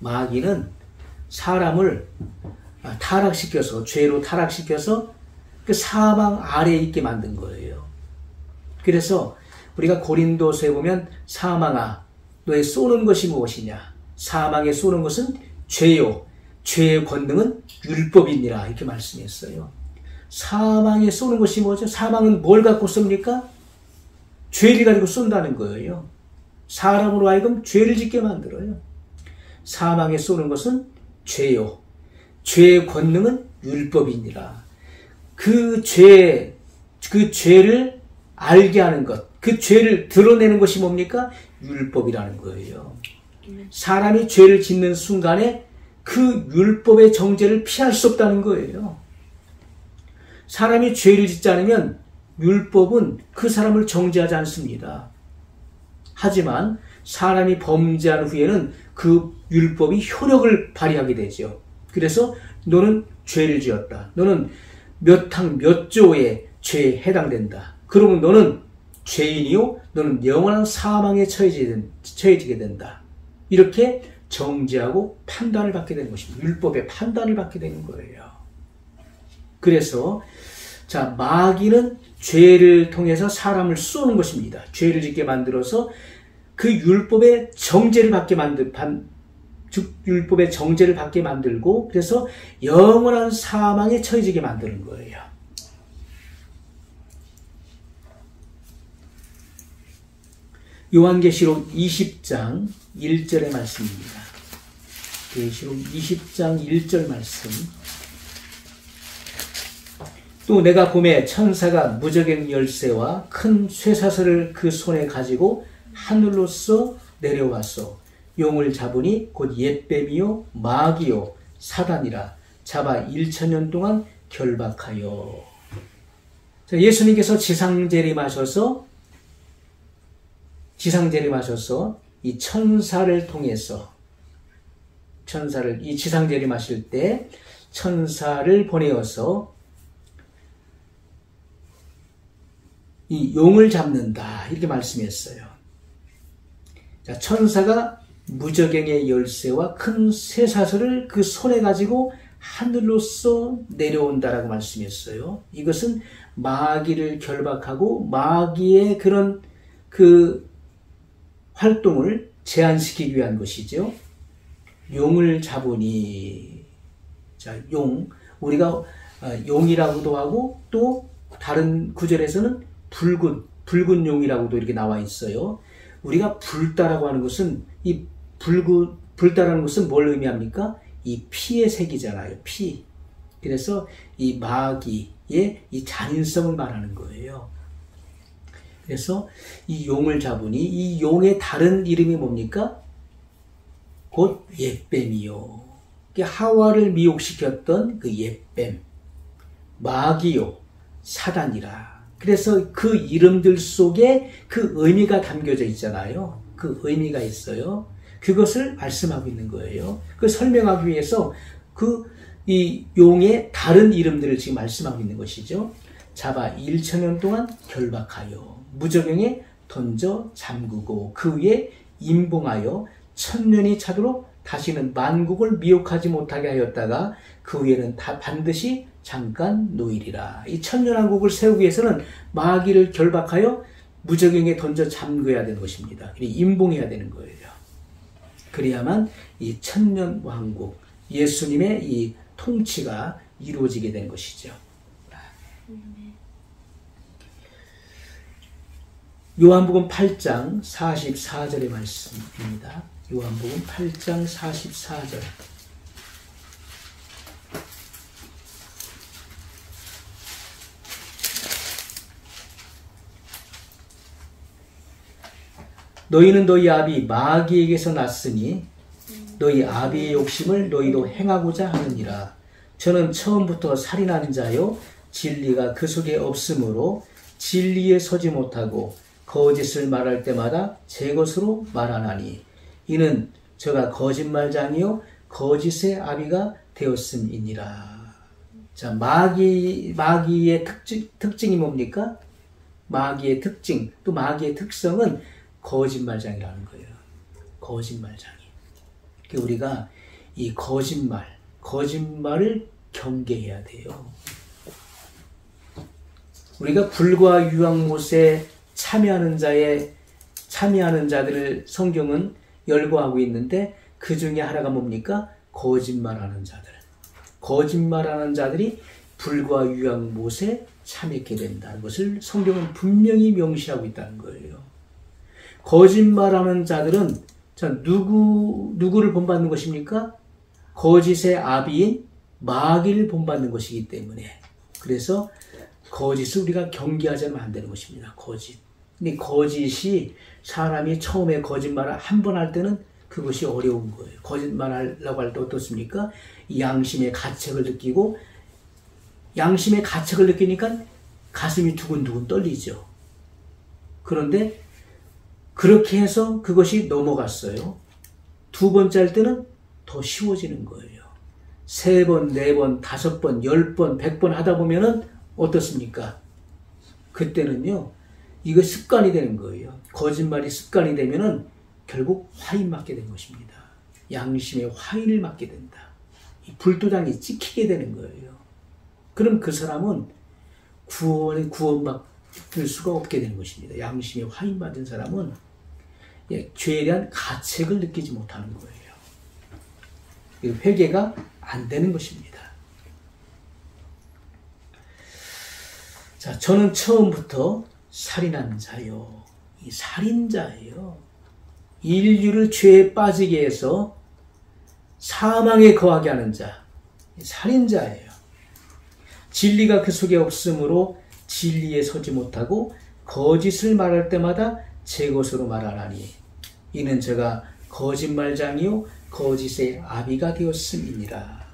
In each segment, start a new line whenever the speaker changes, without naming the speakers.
마귀는 사람을 타락시켜서, 죄로 타락시켜서 그 사망 아래에 있게 만든 거예요. 그래서 우리가 고린도서에 보면 사망아 너의 쏘는 것이 무엇이냐, 사망에 쏘는 것은 죄요, 죄의 권능은 율법이니라, 이렇게 말씀했어요. 사망에 쏘는 것이 뭐죠? 사망은 뭘 갖고 쏩니까? 죄를 가지고 쏜다는 거예요. 사람으로 하여금 죄를 짓게 만들어요. 사망에 쏘는 것은 죄요, 죄의 권능은 율법이니라. 그 죄를 알게 하는 것, 그 죄를 드러내는 것이 뭡니까? 율법이라는 거예요. 사람이 죄를 짓는 순간에 그 율법의 정죄를 피할 수 없다는 거예요. 사람이 죄를 짓지 않으면 율법은 그 사람을 정죄하지 않습니다. 하지만 사람이 범죄한 후에는 그 율법이 효력을 발휘하게 되죠. 그래서 너는 죄를 지었다, 너는 몇 항 몇 조의 죄에 해당된다, 그러면 너는 죄인이요, 너는 영원한 사망에 처해지게 된다, 이렇게 정죄하고 판단을 받게 되는 것입니다. 율법의 판단을 받게 되는 거예요. 그래서 마귀는 죄를 통해서 사람을 쏘는 것입니다. 죄를 짓게 만들어서 그 율법의 정죄를 받게 율법의 정죄를 받게 만들고, 그래서 영원한 사망에 처해지게 만드는 거예요. 요한계시록 20장 1절의 말씀입니다. 계시록 20장 1절 말씀. 또 내가 보매 천사가 무저갱 열쇠와 큰 쇠사슬을 그 손에 가지고 하늘로서 내려와서 용을 잡으니 곧 옛뱀이요 마귀요 사단이라, 잡아 1000년 동안 결박하여. 예수님께서 지상재림하셔서 이 천사를 통해서, 이 지상재림하실 때 천사를 보내어서 이 용을 잡는다, 이렇게 말씀했어요. 천사가 무저갱의 열쇠와 큰 쇠사슬을 그 손에 가지고 하늘로서 내려온다라고 말씀했어요. 이것은 마귀를 결박하고 마귀의 그런 그 활동을 제한시키기 위한 것이죠. 용을 잡으니, 우리가 용이라고도 하고, 또 다른 구절에서는 붉은 용이라고도 이렇게 나와 있어요. 우리가 불다라고 하는 것은, 이 불다라는 것은 뭘 의미합니까? 이 피의 색이잖아요. 피. 그래서 이 마귀의 이 잔인성을 말하는 거예요. 그래서 이 용을 잡으니, 이 용의 다른 이름이 뭡니까? 곧 옛뱀이요. 하와를 미혹시켰던 그 옛뱀, 마귀요, 사단이라. 그래서 그 이름들 속에 그 의미가 담겨져 있잖아요. 그 의미가 있어요. 그것을 말씀하고 있는 거예요. 그 설명하기 위해서 이 용의 다른 이름들을 지금 말씀하고 있는 것이죠. 잡아 1000년 동안 결박하여 무저갱에 던져 잠그고 그 위에 임봉하여 1000년이 차도록 다시는 만국을 미혹하지 못하게 하였다가 그 위에는 다 반드시 잠깐 놓이리라. 이 1000년왕국을 세우기 위해서는 마귀를 결박하여 무저갱에 던져 잠그어야 되는 것입니다. 임봉해야 되는 거예요. 그래야만 이 1000년왕국, 예수님의 이 통치가 이루어지게 되는 것이죠. 요한복음 8장 44절의 말씀입니다. 요한복음 8장 44절. 너희는 너희 아비 마귀에게서 났으니 너희 아비의 욕심을 너희도 행하고자 하느니라. 저는 처음부터 살인하는 자요 진리가 그 속에 없으므로 진리에 서지 못하고 거짓을 말할 때마다 제 것으로 말하나니 이는 저가 거짓말장이요 거짓의 아비가 되었음이니라. 자, 마귀의 특징이 뭡니까? 마귀의 특징, 또 마귀의 특성은 거짓말장이라는 거예요. 거짓말장이. 우리가 이 거짓말을 경계해야 돼요. 우리가 불과 유황못에 참여하는 자들을 성경은 열거하고 있는데 그 중에 하나가 뭡니까? 거짓말하는 자들. 거짓말하는 자들이 불과 유황못에 참여하게 된다는 것을 성경은 분명히 명시하고 있다는 거예요. 거짓말하는 자들은 누구를 본받는 것입니까? 거짓의 아비인 마귀를 본받는 것이기 때문에, 그래서 거짓을 우리가 경계하자면 안 되는 것입니다. 거짓. 근데 거짓이, 사람이 처음에 거짓말을 한 번 할 때는 그것이 어려운 거예요. 거짓말하려고 할 때 어떻습니까? 양심의 가책을 느끼고, 양심의 가책을 느끼니까 가슴이 두근두근 떨리죠. 그런데 그렇게 해서 그것이 넘어갔어요. 두 번째 할 때는 더 쉬워지는 거예요. 3번, 4번, 5번, 10번, 100번 하다 보면은 어떻습니까? 그때는요, 이거 습관이 되는 거예요. 거짓말이 습관이 되면은 결국 화인 맞게 된 것입니다. 양심의 화인을 맞게 된다. 이 불도장이 찍히게 되는 거예요. 그럼 그 사람은 구원받을 수가 없게 되는 것입니다. 양심의 화인 맞은 사람은 죄에 대한 가책을 느끼지 못하는 거예요. 회개가 안 되는 것입니다. 자, 저는 처음부터 살인한 자요. 이 살인자예요. 인류를 죄에 빠지게 해서 사망에 거하게 하는 자, 살인자예요. 진리가 그 속에 없으므로 진리에 서지 못하고 거짓을 말할 때마다 제 것으로 말하나니 이는 제가 거짓말장이요 거짓의 아비가 되었음이니라.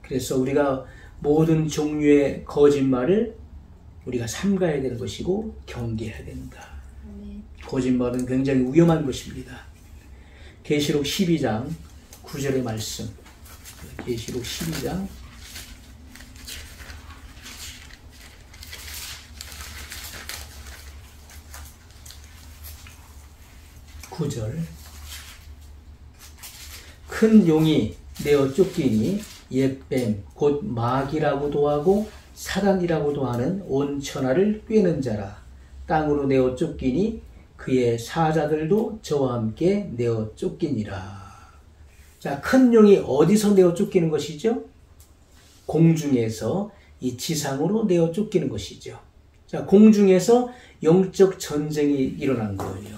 그래서 우리가 모든 종류의 거짓말을 우리가 삼가야 되는 것이고 경계해야 된다. 거짓말은 굉장히 위험한 것입니다. 계시록 12장 9절의 말씀. 계시록 12장 9절. 큰 용이 내어 쫓기니 옛뱀 곧 마귀라고도 하고 사단이라고도 하는 온 천하를 꿰는 자라. 땅으로 내어 쫓기니 그의 사자들도 저와 함께 내어 쫓기니라. 자, 큰 용이 어디서 내어 쫓기는 것이죠? 공중에서 이 지상으로 내어 쫓기는 것이죠. 자, 공중에서 영적 전쟁이 일어난 거예요.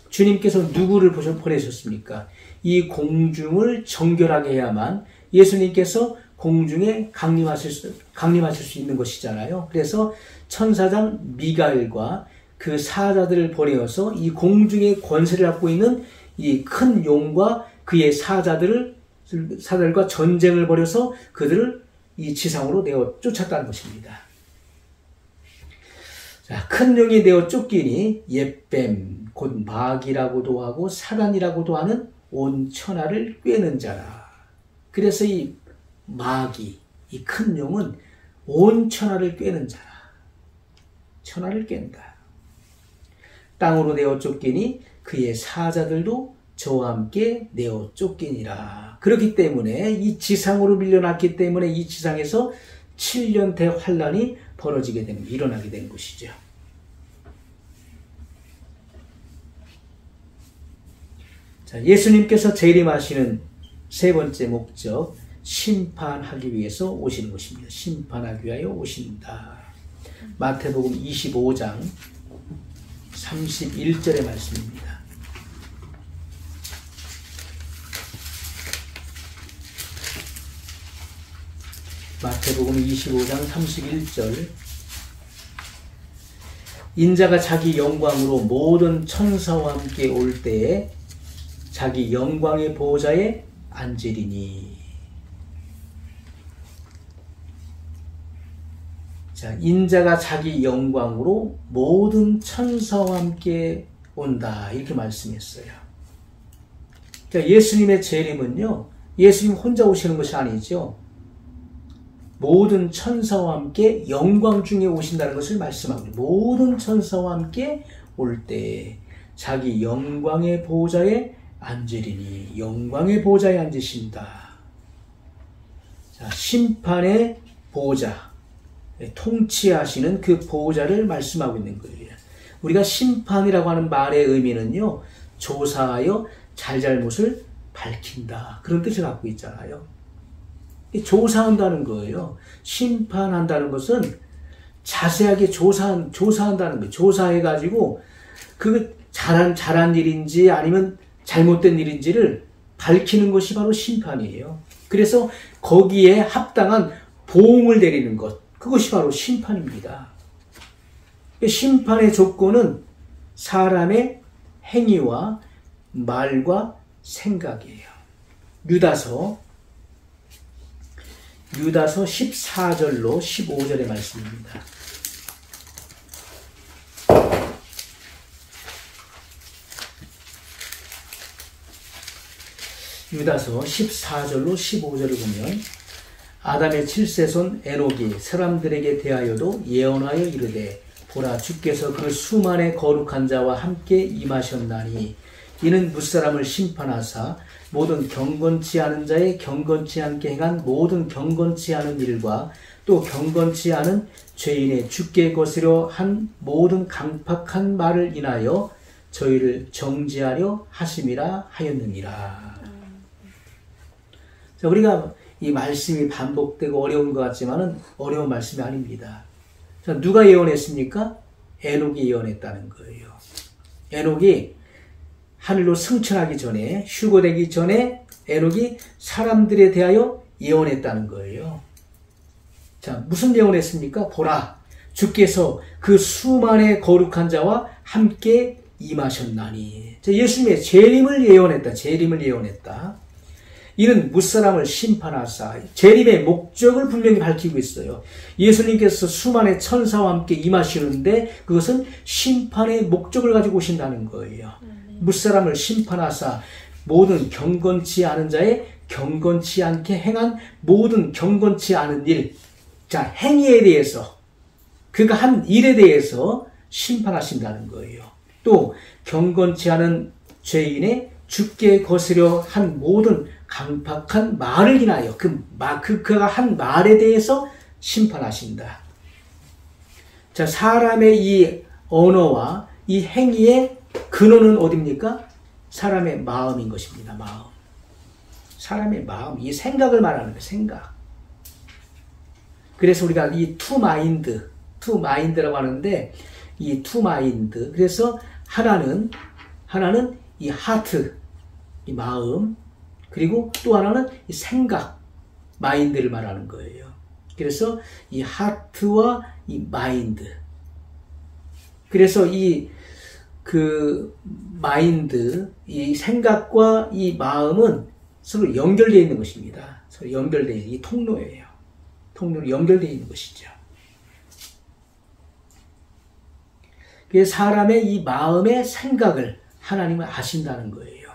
주님께서 누구를 보내셨습니까? 이 공중을 정결하게 해야만 예수님께서 공중에 강림하실 수 있는 것이잖아요. 그래서 천사장 미가엘과 그 사자들을 보내어서 이 공중의 권세를 갖고 있는 이 큰 용과 그의 사자들과 전쟁을 벌여서 그들을 이 지상으로 내어 쫓았다는 것입니다. 자, 큰 용이 내어 쫓기니 옛뱀 곧 마귀라고도 하고 사단이라고도 하는 온 천하를 꿰는 자라. 그래서 이 마귀, 이 큰 용은 온 천하를 꿰는 자라. 천하를 깬다. 땅으로 내어 쫓기니 그의 사자들도 저와 함께 내어 쫓기니라. 그렇기 때문에 이 지상으로 밀려났기 때문에 이 지상에서 7년 대환란이 일어나게 된 것이죠. 자, 예수님께서 재림하시는 세 번째 목적, 심판하기 위해서 오시는 것입니다. 심판하기 위하여 오신다. 마태복음 25장 31절의 말씀입니다. 마태복음 25장 31절. 인자가 자기 영광으로 모든 천사와 함께 올 때에 자기 영광의 보좌에 앉으리니. 자, 인자가 자기 영광으로 모든 천사와 함께 온다. 이렇게 말씀했어요. 자, 예수님의 재림은요, 예수님 혼자 오시는 것이 아니죠. 모든 천사와 함께 영광 중에 오신다는 것을 말씀합니다. 모든 천사와 함께 올 때 자기 영광의 보좌에 앉으리니 영광의 보좌에 앉으신다. 자, 심판의 보좌, 통치하시는 그 보좌를 말씀하고 있는 거예요. 우리가 심판이라고 하는 말의 의미는요, 조사하여 잘잘못을 밝힌다, 그런 뜻을 갖고 있잖아요. 조사한다는 거예요. 심판한다는 것은 자세하게 조사한다는 거예요. 조사해가지고 그 잘한 일인지 아니면 잘못된 일인지를 밝히는 것이 바로 심판이에요. 그래서 거기에 합당한 보응을 내리는 것, 그것이 바로 심판입니다. 심판의 조건은 사람의 행위와 말과 생각이에요. 유다서 14절로 15절의 말씀입니다. 유다서 14절로 15절을 보면 아담의 7세손 에녹이 사람들에게 대하여도 예언하여 이르되 보라 주께서 그 수만의 거룩한 자와 함께 임하셨나니 이는 무사람을 심판하사 모든 경건치 않은 자의 경건치 않게 행한 모든 경건치 않은 일과 또 경건치 않은 죄인의 죽게 거스려 한 모든 강팍한 말을 인하여 저희를 정죄하려 하심이라 하였느니라. 자, 우리가 이 말씀이 반복되고 어려운 것 같지만은 어려운 말씀이 아닙니다. 자, 누가 예언했습니까? 에녹이 예언했다는 거예요. 에녹이 하늘로 승천하기 전에, 휴거되기 전에 에녹이 사람들에 대하여 예언했다는 거예요. 자, 무슨 예언했습니까? 보라, 주께서 그 수만의 거룩한 자와 함께 임하셨나니. 자, 예수님의 재림을 예언했다. 재림을 예언했다. 이는 무사람을 심판하사, 재림의 목적을 분명히 밝히고 있어요. 예수님께서 수만의 천사와 함께 임하시는데 그것은 심판의 목적을 가지고 오신다는 거예요. 무사람을 심판하사 모든 경건치 않은 자의 경건치 않게 행한 모든 경건치 않은 일, 자, 행위에 대해서, 그가 한 일에 대해서 심판하신다는 거예요. 또 경건치 않은 죄인의 죽게 거스려 한 모든 강팍한 말을 인하여 그가 한 말에 대해서 심판하신다. 자, 사람의 이 언어와 이 행위의 근원은 어디입니까? 사람의 마음인 것입니다. 마음. 사람의 마음, 이 생각을 말하는 거예요. 생각. 그래서 우리가 이 투 마인드라고 하는데, 이 투 마인드. 그래서 하나는 이 하트, 이 마음, 그리고 또 하나는 이 생각, 마인드를 말하는 거예요. 그래서 이 하트와 이 마인드. 그래서 마인드, 이 생각과 이 마음은 서로 연결되어 있는 것입니다. 서로 연결되어 있는 이 통로예요. 통로로 연결되어 있는 것이죠. 그래서 사람의 이 마음의 생각을 하나님은 아신다는 거예요.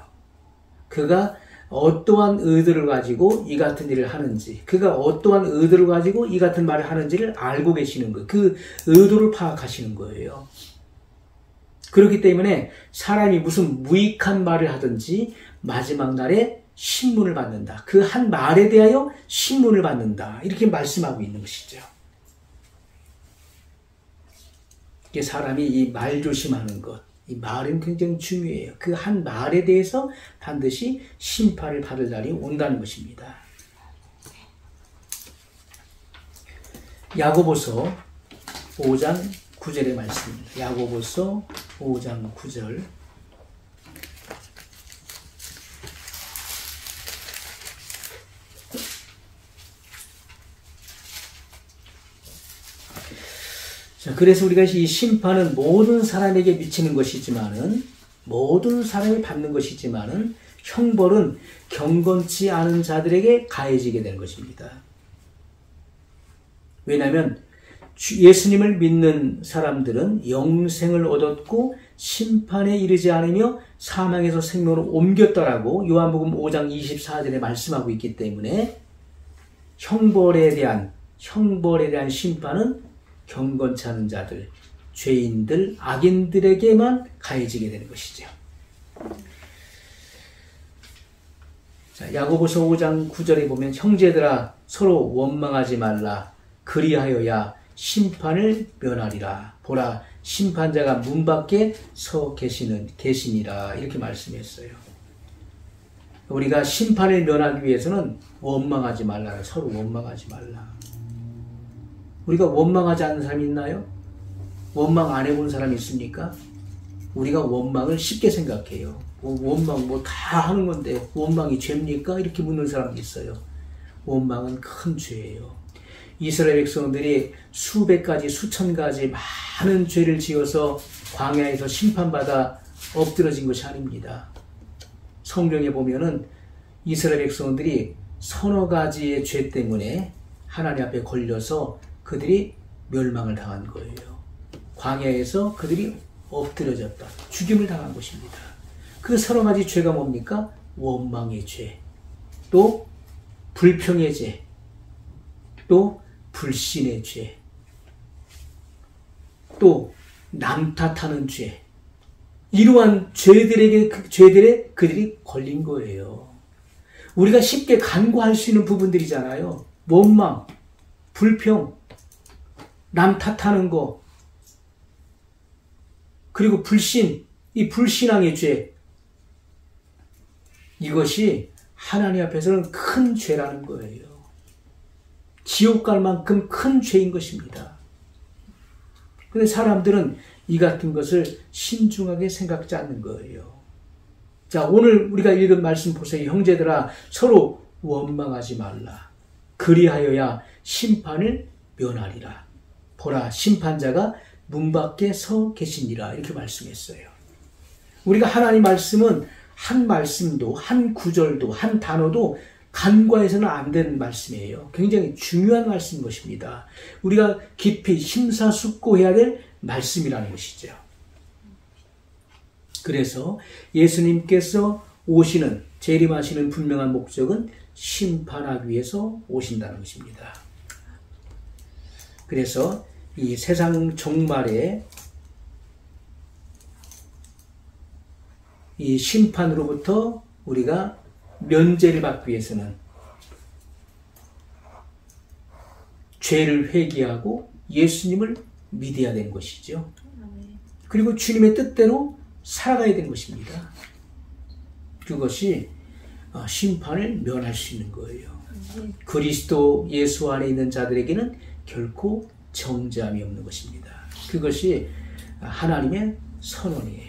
그가 어떠한 의도를 가지고 이 같은 일을 하는지, 그가 어떠한 의도를 가지고 이 같은 말을 하는지를 알고 계시는 거예요. 그 의도를 파악하시는 거예요. 그렇기 때문에 사람이 무슨 무익한 말을 하든지 마지막 날에 신문을 받는다. 그 한 말에 대하여 신문을 받는다. 이렇게 말씀하고 있는 것이죠. 이게 사람이 이 말 조심하는 것, 이 말은 굉장히 중요해요. 그 한 말에 대해서 반드시 심판을 받을 날이 온다는 것입니다. 야고보서 5장 9절의 말씀입니다. 야고보서 5장 9절. 자, 그래서 우리가 이 심판은 모든 사람에게 미치는 것이지만은, 모든 사람이 받는 것이지만은, 형벌은 경건치 않은 자들에게 가해지게 되는 것입니다. 왜냐하면 예수님을 믿는 사람들은 영생을 얻었고 심판에 이르지 않으며 사망에서 생명으로 옮겼다라고 요한복음 5장 24절에 말씀하고 있기 때문에 형벌에 대한 심판은 경건치 않은 자들, 죄인들, 악인들에게만 가해지게 되는 것이죠. 자, 야고보서 5장 9절에 보면 형제들아 서로 원망하지 말라. 그리하여야 심판을 면하리라. 보라 심판자가 문 밖에 서 계시니라. 이렇게 말씀했어요. 우리가 심판을 면하기 위해서는 원망하지 말라. 서로 원망하지 말라. 우리가 원망하지 않는 사람이 있나요? 원망 안 해본 사람이 있습니까? 우리가 원망을 쉽게 생각해요. 원망 뭐 다 하는 건데 원망이 죄입니까? 이렇게 묻는 사람이 있어요. 원망은 큰 죄예요. 이스라엘 백성들이 수백 가지 수천 가지 많은 죄를 지어서 광야에서 심판받아 엎드러진 것이 아닙니다. 성경에 보면은 이스라엘 백성들이 서너 가지의 죄 때문에 하나님 앞에 걸려서 그들이 멸망을 당한 거예요. 광야에서 그들이 엎드려졌다. 죽임을 당한 것입니다. 그 서너 가지 죄가 뭡니까? 원망의 죄, 또 불평의 죄, 또 불신의 죄, 또 남 탓하는 죄. 이러한 죄들에 그들이 걸린 거예요. 우리가 쉽게 간과할 수 있는 부분들이잖아요. 원망, 불평, 남 탓하는 거, 그리고 불신, 이 불신앙의 죄. 이것이 하나님 앞에서는 큰 죄라는 거예요. 지옥 갈 만큼 큰 죄인 것입니다. 그런데 사람들은 이 같은 것을 신중하게 생각지 않는 거예요. 자, 오늘 우리가 읽은 말씀 보세요. 형제들아 서로 원망하지 말라. 그리하여야 심판을 면하리라. 보라 심판자가 문 밖에 서 계시니라. 이렇게 말씀했어요. 우리가 하나님 말씀은 한 말씀도 한 구절도 한 단어도 간과해서는 안 되는 말씀이에요. 굉장히 중요한 말씀인 것입니다. 우리가 깊이 심사숙고해야 될 말씀이라는 것이죠. 그래서 예수님께서 재림하시는 분명한 목적은 심판하기 위해서 오신다는 것입니다. 그래서 이 세상 종말에 이 심판으로부터 우리가 면제를 받기 위해서는 죄를 회개하고 예수님을 믿어야 되는 것이죠. 그리고 주님의 뜻대로 살아가야 되는 것입니다. 그것이 심판을 면할 수 있는 거예요. 그리스도 예수 안에 있는 자들에게는 결코 정죄함이 없는 것입니다. 그것이 하나님의 선언이에요.